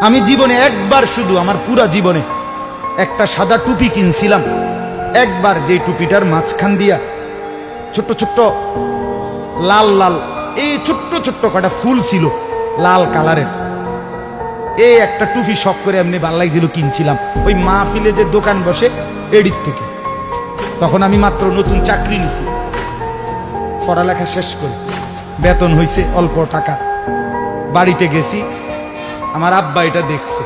আমি জীবনে একবার, শুধু আমার পুরা জীবনে একটা সাদা টুপি কিনছিলাম একবার, যেই টুপিটার মাঝখান দিয়া ছোট্ট ছোট্ট লাল লাল এই ছোট্ট ছোট্ট কটা ফুল ছিল লাল কালারের। এই একটা টুপি শখ করে এমনি ভাল লাগছিল, কিনছিলাম ওই মাহফিলে যে দোকান বসে এডির থেকে। তখন আমি মাত্র নতুন চাকরি নিছি, পড়ালেখা শেষ করে বেতন হইছে অল্প টাকা। বাড়িতে গেছি, আমার আব্বা এটা দেখছে,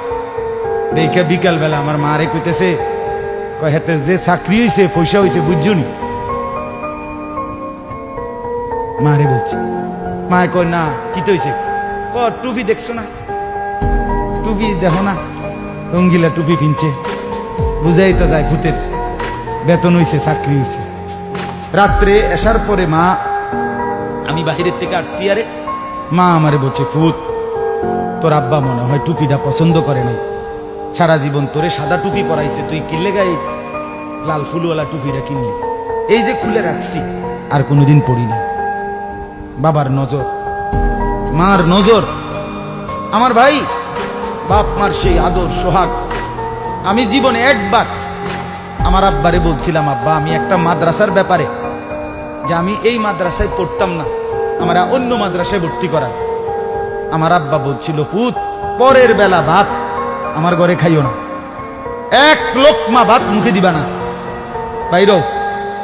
দেখে বিকালবেলা আমার মারে কইতেছে, কয় হেতে যে চাকরি হইছে পয়সা হইছে বুঝছুনি? মারে বলছে, মায়ে কয় না কি তো হইছে? টুপি দেখছো না, টুপি দেখো না, রঙ্গিলা টুপি কিনছে, বুঝাই তো যায় ভূতের বেতন হইছে, চাকরি হইছে। রাত্রে আসার পরে মা, আমি বাহিরের থেকে আসছি, আরে মা আমারে বলছে, ফুত তোর আব্বা মনে হয় টুপিটা পছন্দ করে নাই, সারা জীবন তোরে সাদা টুপি পরাইছে, তুই কিনলে গায়ে লাল ফুলওয়ালা টুপিটা কিনলি, এই যে খুলে রাখছি আর কোনোদিন পড়ি না। বাবার নজর, মার নজর, আমার ভাই বাপ মার সেই আদর সোহাগ। আমি জীবনে একবার আমার আব্বারে বলছিলাম, আব্বা আমি একটা মাদ্রাসার ব্যাপারে, যে আমি এই মাদ্রাসায় পড়তাম না, আমরা অন্য মাদ্রাসায় ভর্তি করার। আমার আব্বা বলছিল, পুত পরের বেলা ভাত আমার ঘরে খাইও না, এক লোকমা ভাত মুখে দিবা না, বাইর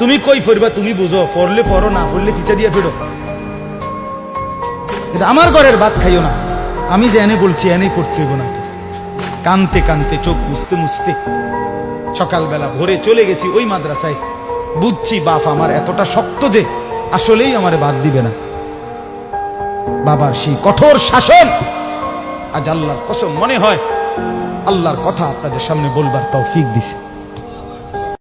তুমি কই ফরবা তুমি বুঝো, ফরলে ফরো, না ফরলে ফিচা দিয়ে ফেরো, আমার ঘরের ভাত খাইও না। আমি যে এনে বলছি এনেই পড়তে হইব না। কানতে কানতে চোখ মুছতে মুছতে সকালবেলা ভোরে চলে গেছি ওই মাদ্রাসায়। বুঝছি বাপ আমার এতটা শক্ত যে আসলেই আমারে বাদ দিবে না। বাবার সেই কঠোর শাসন আজ আল্লাহর কসম মনে হয় আল্লাহর কথা আপনাদের সামনে বলবার তৌফিক দিছে।